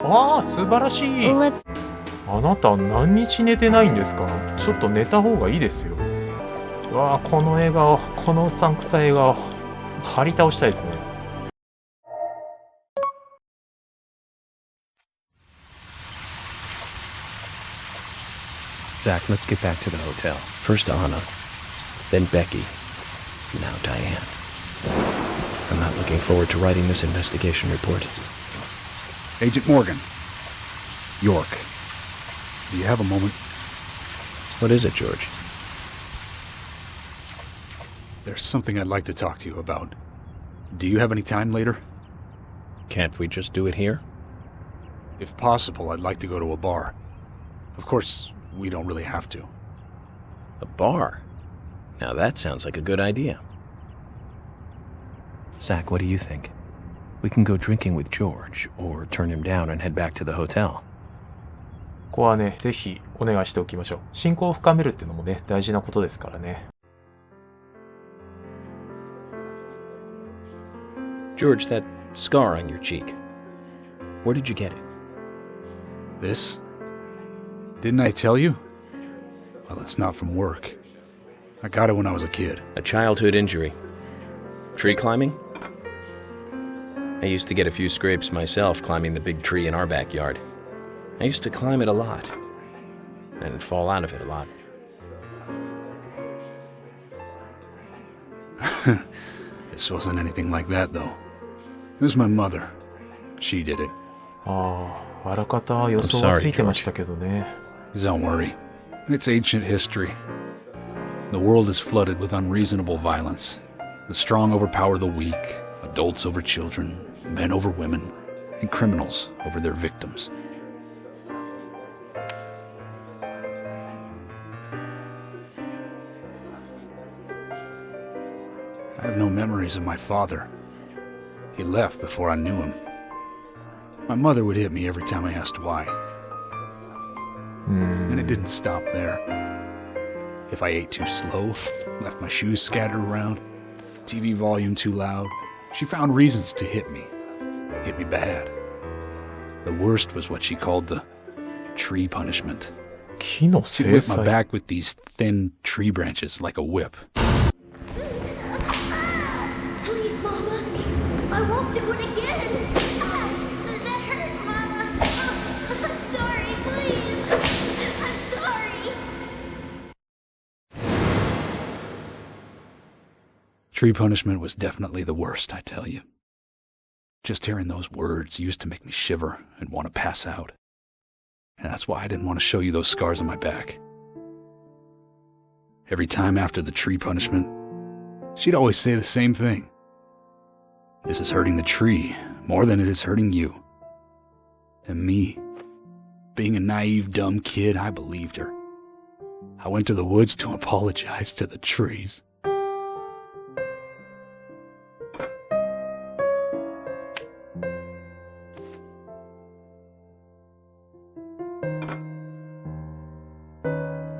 ああ、素晴らしい。 Let's あなた何日寝てないんですか？ちょっと寝た方がいいですよ。うわあ、この笑顔、このうさんくさい笑顔、張り倒したいですね。Zach, let's get back to the hotel. First Anna, then Becky, now Diane. I'm not looking forward to writing this investigation report. Agent Morgan. York. Do you have a moment? What is it, George? There's something I'd like to talk to you about. Do you have any time later? Can't we just do it here? If possible, I'd like to go to a bar. Of course, we don't really have to. A bar? Now that sounds like a good idea. Zach, what do you think? We can go drinking with George, or turn him down and head back to the hotel. ここはね、ぜひお願いしておきましょう。親交を深めるっていうのもね、大事なことですからね。George, that scar on your cheek. Where did you get it? This? Didn't I tell you? Well, it's not from work. I got it when I was a kid. A childhood injury. Tree climbing? I used to get a few scrapes myself climbing the big tree in our backyard. I used to climb it a lot, and fall out of it a lot. This wasn't anything like that, though. It was my mother. She did it. ああ、あらかた予想はついてましたけどね。Don't worry. It's ancient history. The world is flooded with unreasonable violence. The strong overpower the weak, adults over children, men over women, and criminals over their victims. I have no memories of my father. He left before I knew him. My mother would hit me every time I asked why. And it didn't stop there. If I ate too slow, left my shoes scattered around, TV volume too loud, she found reasons to hit me. Hit me bad. The worst was what she called the tree punishment. 木の She'd 制 whip my 裁。 back with these thin tree branches like a whip. Please, Mama. I won't do it again. That hurts, Mama. I'm sorry, please. I'm sorry. Tree punishment was definitely the worst, I tell you. Just hearing those words used to make me shiver and want to pass out. And that's why I didn't want to show you those scars on my back. Every time after the tree punishment, she'd always say the same thing. This is hurting the tree more than it is hurting you. And me, being a naive, dumb kid, I believed her. I went to the woods to apologize to the trees.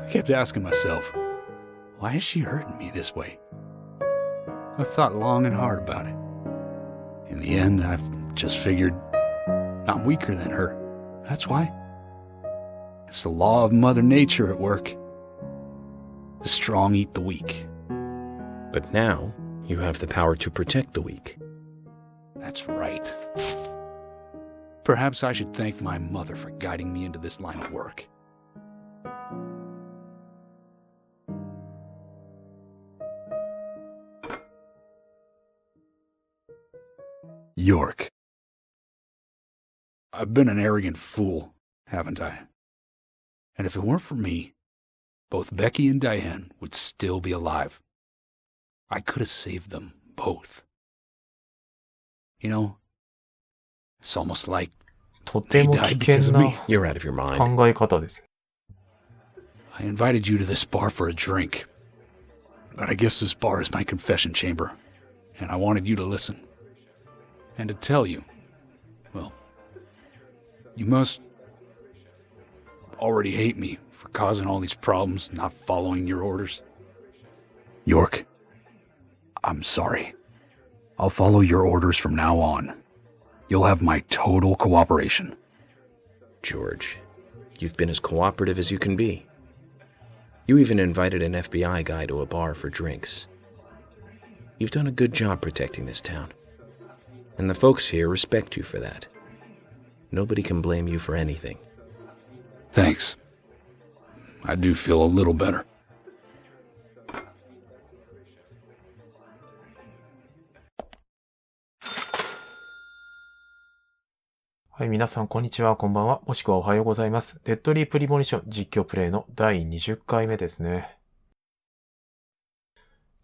I kept asking myself, why is she hurting me this way? I thought long and hard about it. In the end, I've just figured I'm weaker than her. That's why. It's the law of Mother Nature at work. The strong eat the weak. But now, you have the power to protect the weak. That's right. Perhaps I should thank my mother for guiding me into this line of work. York. I've been an arrogant fool, haven't I? And if it weren't for me, both Becky and Diane would still be alive. I could have saved them both. You know, it's almost like とても危険な You're out of your mind. 考え方です。 I invited you to this bar for a drink. But I guess this bar is my confession chamber, and I wanted you to listen. And to tell you, well, you must already hate me for causing all these problems, not following your orders. York, I'm sorry. I'll follow your orders from now on. You'll have my total cooperation. George. You've been as cooperative as you can be. You even invited an FBI guy to a bar for drinks. You've done a good job protecting this town. And the folks here respect you for that. Nobody can blame you for anything. Thanks. I do feel a little better. はい、皆さん、こんにちは、こんばんは、もしくはおはようございます。デッドリープリモニション実況プレイの第20回目ですね。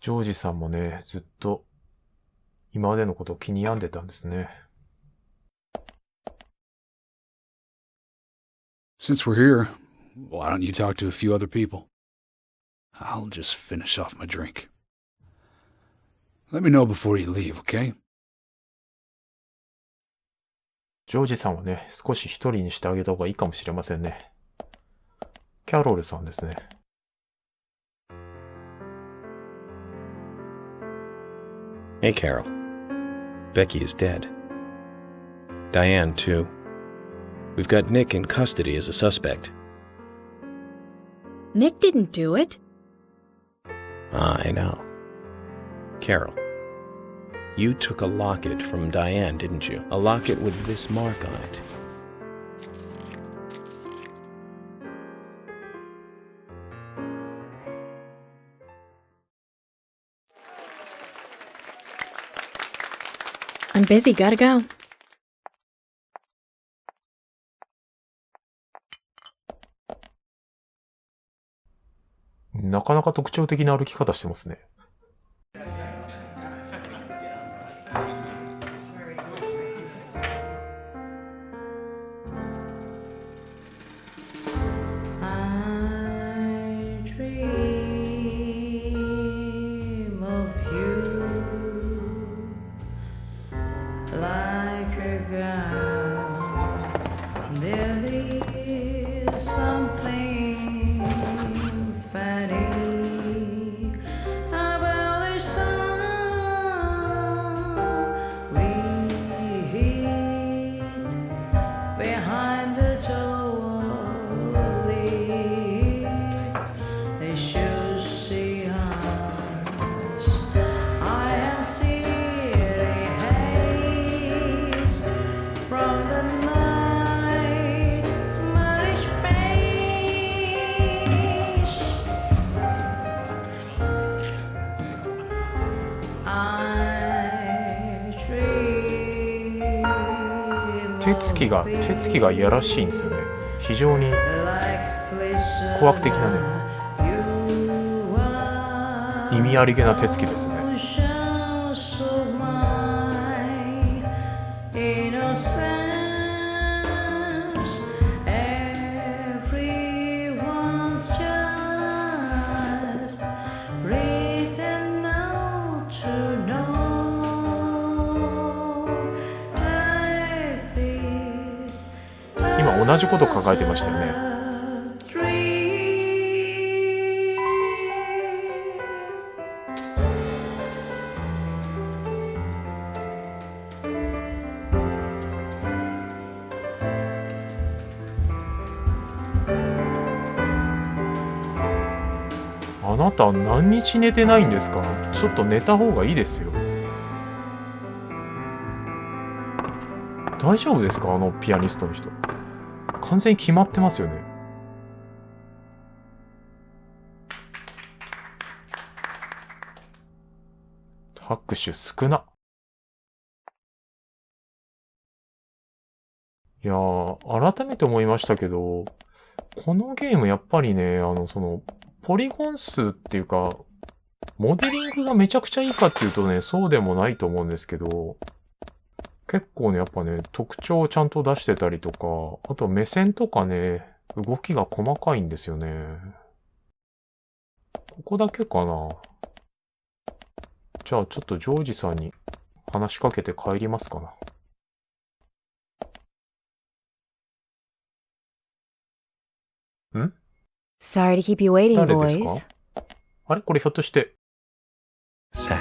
ジョージさんもね、ずっと今までのことを気に病んでたんですね。Since we're here, why don't you talk to a few other people? I'll just finish off my drink. Let me know before you leave, okay? ジョージさんはね、少し一人にしてあげた方がいいかもしれませんね。キャロルさんですね。Hey, Carol. Becky is dead. Diane, too. We've got Nick in custody as a suspect. Nick didn't do it. I know. Carol, you took a locket from Diane, didn't you? A locket with this mark on it. I'm busy, gotta go. なかなか特徴的な歩き方してますね。手つきがいやらしいんですよね。非常に怖く的なね、意味ありげな手つきですね。今同じこと考えてましたよね。あなた何日寝てないんですか？ちょっと寝た方がいいですよ。大丈夫ですか？あのピアニストの人。完全に決まってますよね。拍手少な。いやー、改めて思いましたけど、このゲームやっぱりね、ポリゴン数っていうか、モデリングがめちゃくちゃいいかっていうとね、そうでもないと思うんですけど、結構ね、やっぱね、特徴をちゃんと出してたりとか、あと目線とかね、動きが細かいんですよね。ここだけかな。じゃあちょっとジョージさんに話しかけて帰りますかな。ん？ Sorry to keep you waiting, 誰です boys. か？あれ？これひょっとして。Zack,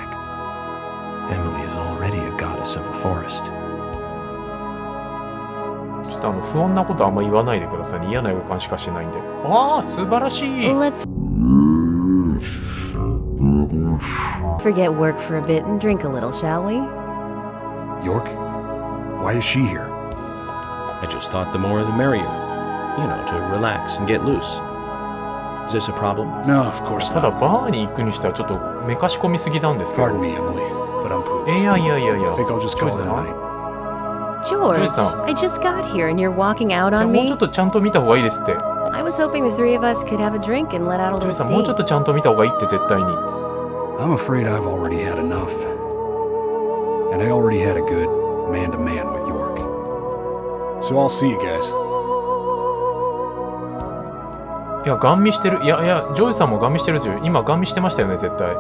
Emily is already a goddess of the forest. ちょっと不穏なことあんま言わないでくださいね。嫌な予感しかしてないんで。ああ、素晴らしい。 Let's forget work for a bit and drink a little, shall we? York? Why is she here? I just thought the more the merrier. You know, to relax and get loose. Is this a problem? No, of course ただ not. バーに行くにしてはちょっとめかし込みすぎなんですけど。 Pardon me, Emily, but I'm pooped. いやいやいやい I や。 think I'll just ジョー call ジ it さ a ん night. George, Joyce-san. I just got here and you're walking out いや on もう me. ちょっとちゃんと見た方がいいですって。 I was hoping the three of us could have a drink and let out a ジョー little ジさんもうちょっ steam. とちゃんと見た方がいいって絶対に。 I'm afraid I've already had enough. And I already had a good man-to-man with York. So I'll see you guys. いや、ガン見してる。いやいや、ジョージさんもガン見してるんですよ。今ガン見してましたよね、絶対。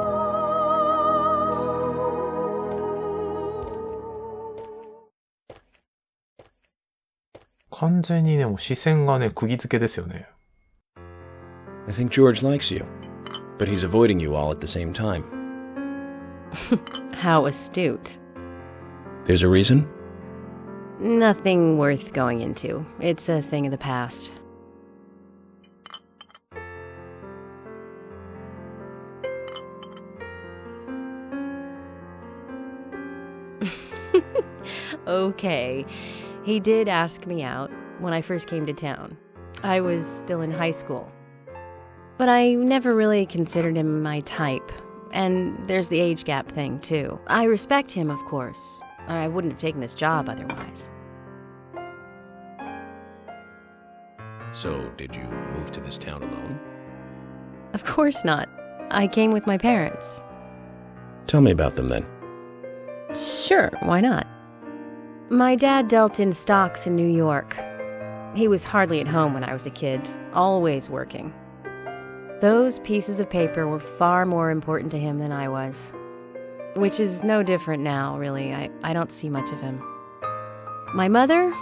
完全にね、もう視線がね、釘付けですよね。I think George likes you, but he's avoiding you all at the same time. How astute. There's a reason? Nothing worth going into. It's a thing of the past. Okay. He did ask me out when I first came to town. I was still in high school. But I never really considered him my type. And there's the age gap thing, too. I respect him, of course. I wouldn't have taken this job otherwise. So, did you move to this town alone? Of course not. I came with my parents. Tell me about them then. Sure, why not? My dad dealt in stocks in New York. He was hardly at home when I was a kid, always working. Those pieces of paper were far more important to him than I was. Which is no different now, really. I don't see much of him. My mother?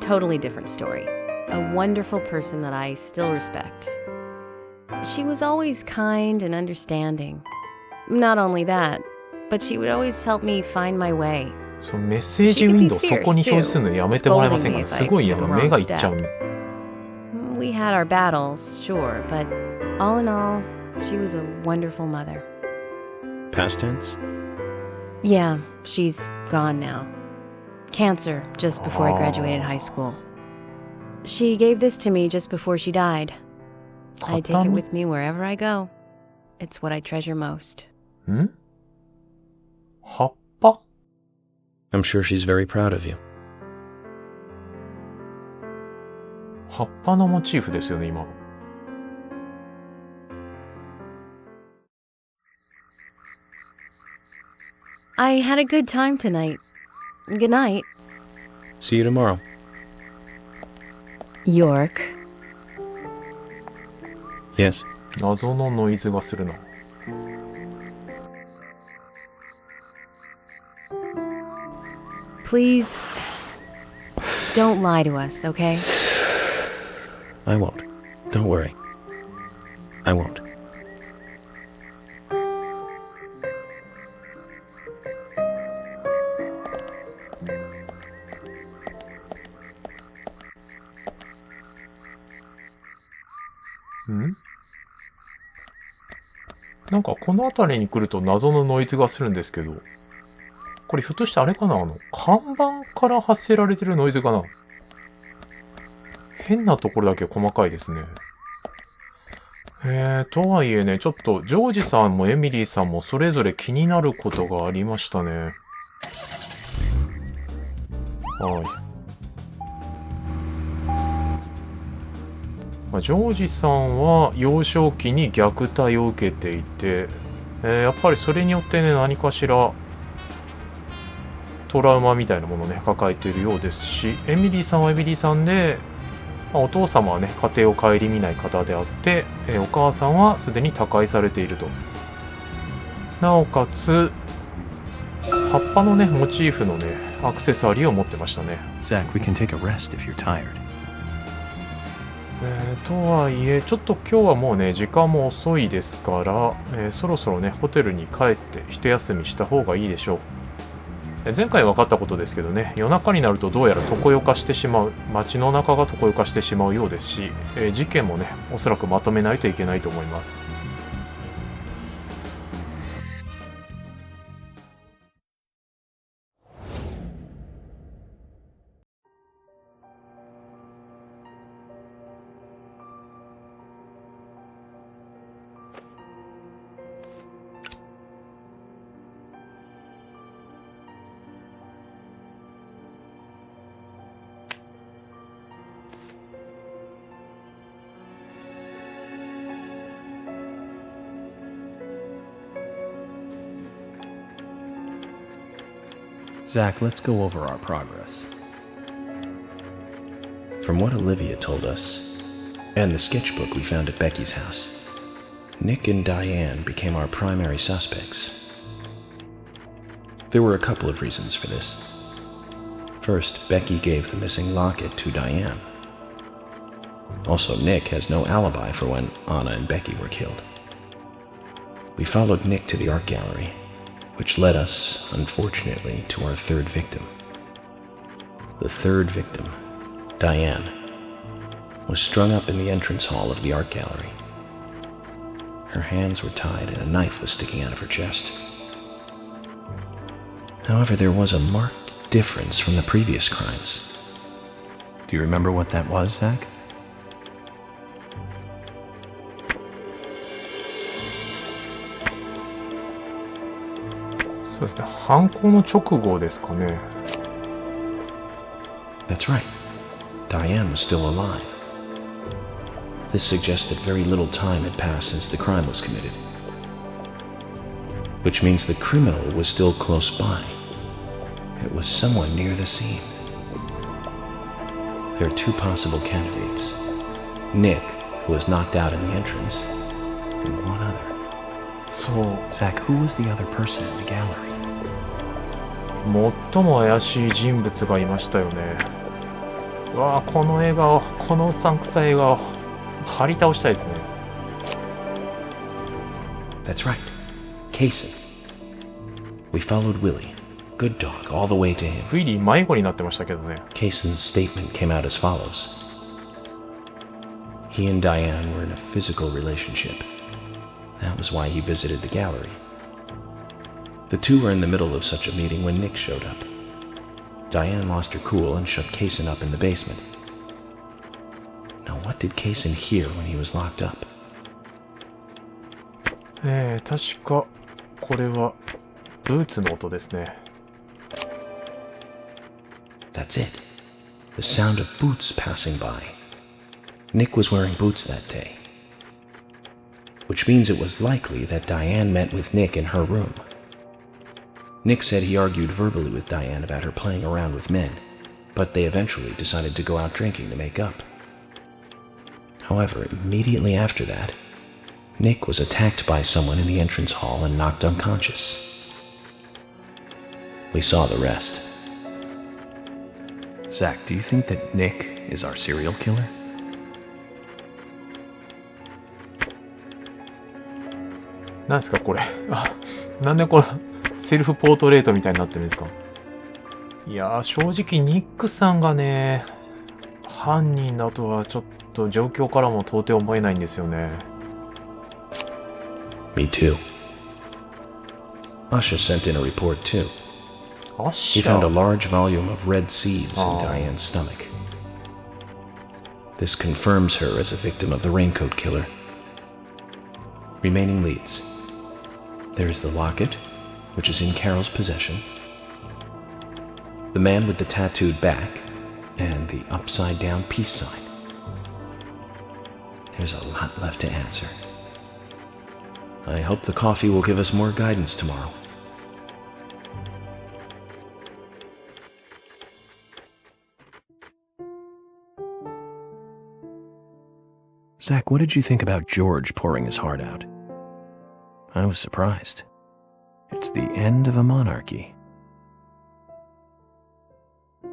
Totally different story. A wonderful person that I still respect. She was always kind and understanding. Not only that, but she would always help me find my way. そのメッセージウィンドウそこに表示するのやめてもらえませんかね。すごい目がいっちゃうね。We had our battles, sure, but all in all, she was a wonderful mother. Past tense? Yeah, she's gone now. Cancer just before I graduated high school. She gave this to me just before she died. I take it with me wherever I go. It's what I treasure most. ん？葉っぱ？ I'm sure she's very proud of you. 葉っぱのモチーフですよね、今。I had a good time tonight. Good night. See you tomorrow. York. Yes. 謎のノイズがするな。Please, don't lie to us, okay? I won't. Don't worry. I won't.ん？なんかこの辺りに来ると謎のノイズがするんですけど、これひょっとしてあれかな？看板から発せられてるノイズかな？変なところだけ細かいですね。とはいえね、ちょっとジョージさんもエミリーさんもそれぞれ気になることがありましたね。はい。ジョージさんは幼少期に虐待を受けていて、やっぱりそれによってね、何かしらトラウマみたいなものをね、抱えているようですし、エミリーさんはエミリーさんで、お父様はね、家庭を顧みない方であって、お母さんはすでに他界されていると。なおかつ、葉っぱのね、モチーフのね、アクセサリーを持ってましたね。Zach, we can take a rest if you're tired. とはいえ、ちょっと今日はもうね、時間も遅いですから、そろそろね、ホテルに帰って一休みした方がいいでしょう。前回分かったことですけどね、夜中になるとどうやら常夜化してしまう、街の中が常夜化してしまうようですし、事件もね、おそらくまとめないといけないと思います。Zach, let's go over our progress. From what Olivia told us, and the sketchbook we found at Becky's house, Nick and Diane became our primary suspects. There were a couple of reasons for this. First, Becky gave the missing locket to Diane. Also, Nick has no alibi for when Anna and Becky were killed. We followed Nick to the art gallery, which led us, unfortunately, to our third victim. The third victim, Diane, was strung up in the entrance hall of the art gallery. Her hands were tied and a knife was sticking out of her chest. However, there was a marked difference from the previous crimes. Do you remember what that was, Zach?そうですね、犯行の直後ですかね。That's right. Diane was still alive. This suggests that very little time had passed since the crime was committed. Which means the criminal was still close by. It was someone near the scene. There are two possible candidates. Nick, who was knocked out in the entrance, and one other. そう。 Zach, who was the other person in the gallery? 最も怪しい人物がいましたよね。うわぁ、この笑顔、このうさんくさい笑顔、張り倒したいですね。That's right. Kaysen. We followed Willie, good dog, all the way to him. ウィリー迷子になってましたけどね。Kaysen's statement came out as follows. He and Diane were in a physical relationship. That was why he visited the gallery. The two were in the middle of such a meeting when Nick showed up. Diane lost her cool and shut Kaysen up in the basement. Now, what did Kaysen hear when he was locked up? 確か、これは、ブーツの音ですね。That's it. The sound of boots passing by. Nick was wearing boots that day. Which means it was likely that Diane met with Nick in her room. Nick said he argued verbally with Diane about her playing around with men, but they eventually decided to go out drinking to make up. However, immediately after that, Nick was attacked by someone in the entrance hall and knocked unconscious. We saw the rest. Zach, do you think that Nick is our serial killer? なんですかこれ。あ、なんでこれ、セルフポートレートみたいになってるんですか。いやー、正直ニックさんがね、犯人だとはちょっと状況からも到底思えないんですよね。Me too. Asha sent in a report too. He found a large volume of red seeds in Diane's stomach. This confirms her as a victim of the raincoat killer. Remaining leads. There is the locket, which is in Carol's possession, the man with the tattooed back, and the upside-down peace sign. There's a lot left to answer. I hope the coffee will give us more guidance tomorrow. Zach, what did you think about George pouring his heart out? I was surprised. It's the end of a monarchy.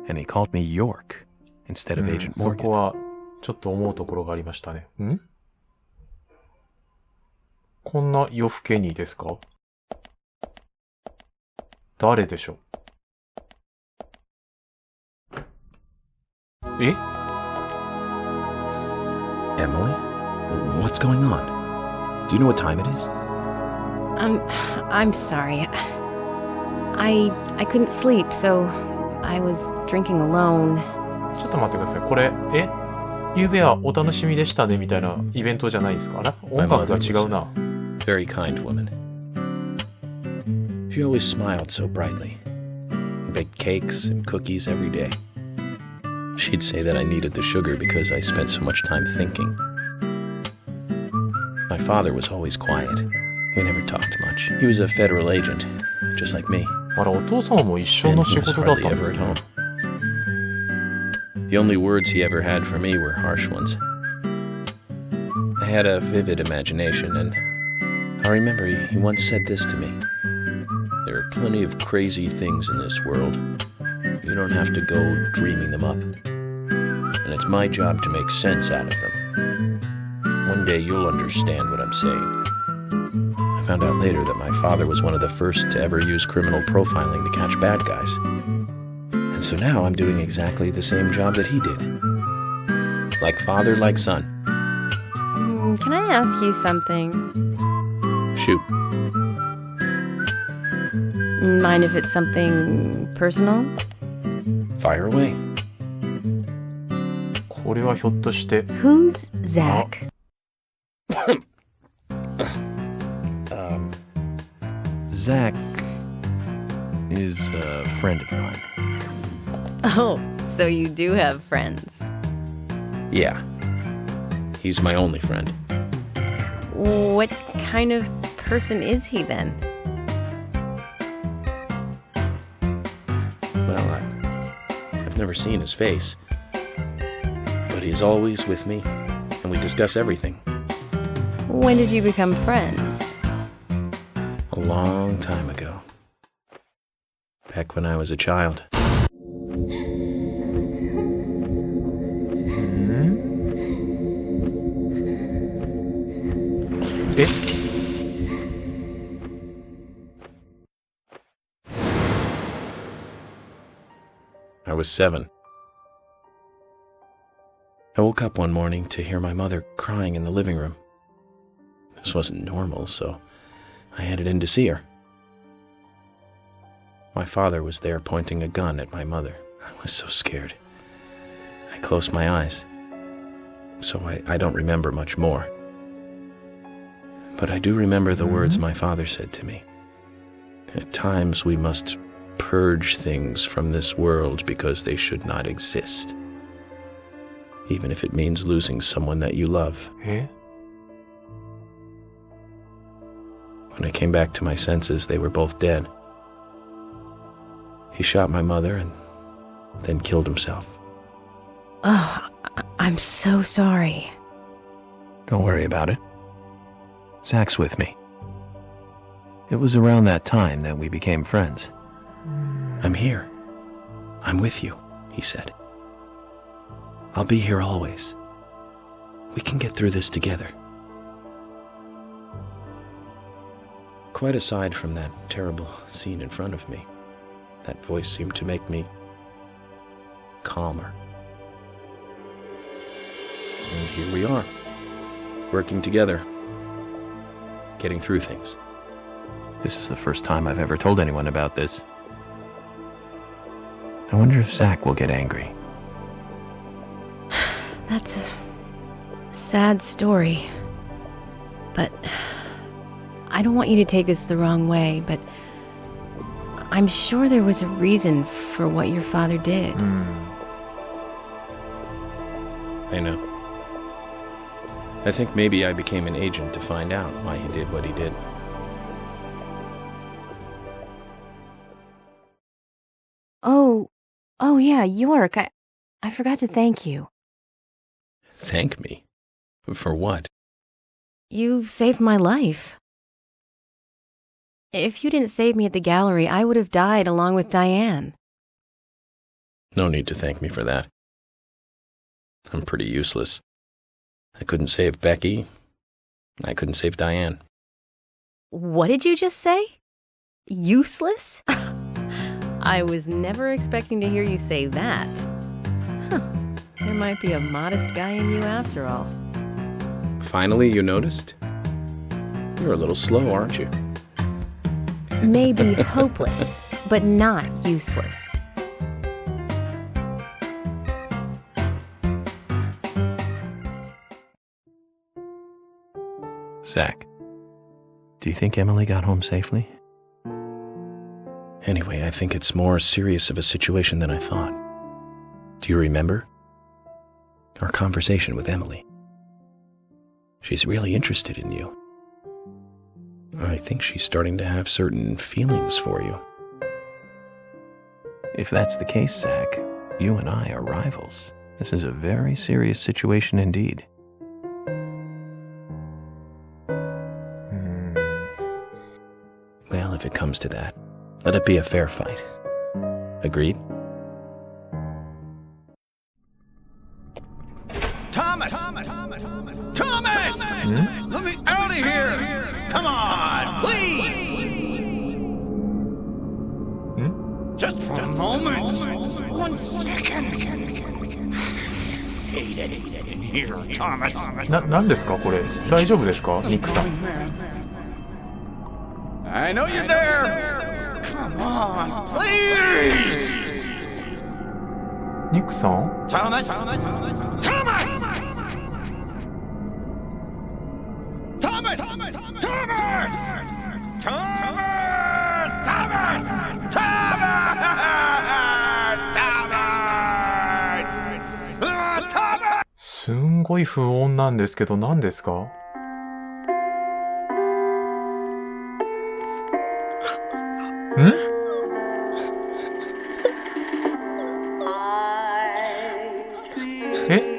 And he called me York instead of Agent そ Morgan. こはちょっと思うところがありましたね。こんな夜更けにですか？誰でしょう？え Emily? What's going on? Do you know what time it is? I'm sorry. I couldn't sleep, so I was drinking alone. ちょっと待ってください。これ、ゆうべはお楽しみでしたねみたいなイベントじゃないですか？あら、音楽が違うな。Very kind woman. She always smiled so brightly. Baked cakes and cookies every day. She'd say that I needed the sugar because I spent so much time thinking. My father was always quiet. We never talked much. He was a federal agent, just like me. あら、お父様も一緒の And he 仕 was 事だっ hardly たんで ever す at ね。 home. The only words he ever had for me were harsh ones. I had a vivid imagination, and I remember he once said this to me. There are plenty of crazy things in this world. You don't have to go dreaming them up. And it's my job to make sense out of them. One day you'll understand what I'm saying. I found out later that my father was one of the first to ever use criminal profiling to catch bad guys. And so now I'm doing exactly the same job that he did. Like father, like son. Can I ask you something? Shoot. Mind if it's something personal? Fire away. これはひょっとして、 Who's Zach? Zach is a friend of mine. Oh, so you do have friends. Yeah. He's my only friend. What kind of person is he then? Well, I've never seen his face. But he's always with me, and we discuss everything. When did you become friends? A long time ago. Back when I was a child. え I was 7. I woke up one morning to hear my mother crying in the living room. This wasn't normal, so I headed in to see her. My father was there pointing a gun at my mother. I was so scared. I closed my eyes, so I don't remember much more. But I do remember the words my father said to me. At times we must purge things from this world because they should not exist. Even if it means losing someone that you love. え When I came back to my senses, they were both dead. He shot my mother and then killed himself. Oh, I'm so sorry. Don't worry about it. Zach's with me. It was around that time that we became friends. I'm here. I'm with you, he said. I'll be here always. We can get through this together. Quite aside from that terrible scene in front of me, that voice seemed to make me calmer. And here we are, working together, getting through things. This is the first time I've ever told anyone about this. I wonder if Zach will get angry. That's a sad story. But I don't want you to take this the wrong way, but I'm sure there was a reason for what your father did. I know. I think maybe I became an agent to find out why he did what he did. Oh yeah, York, I forgot to thank you. Thank me? For what? You saved my life. If you didn't save me at the gallery, I would have died along with Diane. No need to thank me for that. I'm pretty useless. I couldn't save Becky. I couldn't save Diane. What did you just say? Useless? I was never expecting to hear you say that. Huh. might be a modest guy in you after all. Finally, you noticed? You're a little slow, aren't you? Maybe hopeless, but not useless. Zach, do you think Emily got home safely? Anyway, I think it's more serious of a situation than I thought. Do you remember? Our conversation with Emily. She's really interested in you. I think she's starting to have certain feelings for you. If that's the case, Zach, you and I are rivals. This is a very serious situation indeed. Well, if it comes to that, let it be a fair fight. Agreed? Thomas! Let me out of here! Come on, please! Just for a moment. 1 second. Hate it in here, Thomas. 何ですかこれ？大丈夫ですかニックさん。I know you're there. Come on, please. ニックさん？ Thomas! Thomas! すんごい不穏なんですけど何ですか？ん？え？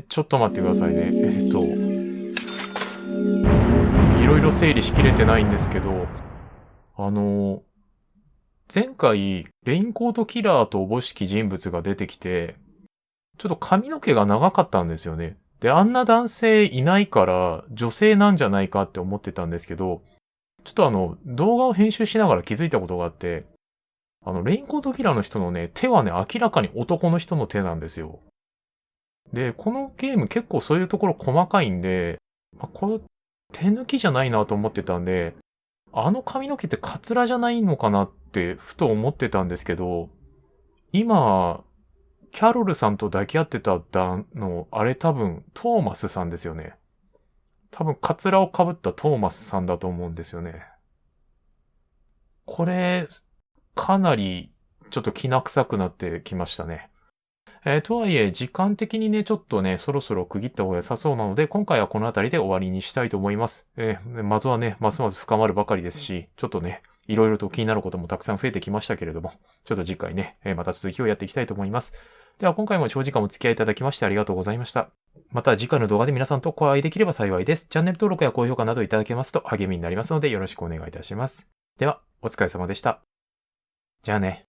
ちょっと待ってくださいね。いろいろ整理しきれてないんですけど、前回、レインコートキラーとおぼしき人物が出てきて、ちょっと髪の毛が長かったんですよね。で、あんな男性いないから女性なんじゃないかって思ってたんですけど、ちょっと動画を編集しながら気づいたことがあって、レインコートキラーの人のね、手はね、明らかに男の人の手なんですよ。で、このゲーム結構そういうところ細かいんで、これ手抜きじゃないなと思ってたんで、髪の毛ってカツラじゃないのかなってふと思ってたんですけど、今、キャロルさんと抱き合ってたあれ多分トーマスさんですよね。多分カツラを被ったトーマスさんだと思うんですよね。これ、かなりちょっときな臭くなってきましたね。とはいえ、時間的にね、ちょっとね、そろそろ区切った方が良さそうなので、今回はこの辺りで終わりにしたいと思います。まずはね、ますます深まるばかりですし、ちょっとね、いろいろと気になることもたくさん増えてきましたけれども、ちょっと次回ね、また続きをやっていきたいと思います。では今回も長時間お付き合いいただきましてありがとうございました。また次回の動画で皆さんとお会いできれば幸いです。チャンネル登録や高評価などいただけますと励みになりますのでよろしくお願いいたします。では、お疲れ様でした。じゃあね。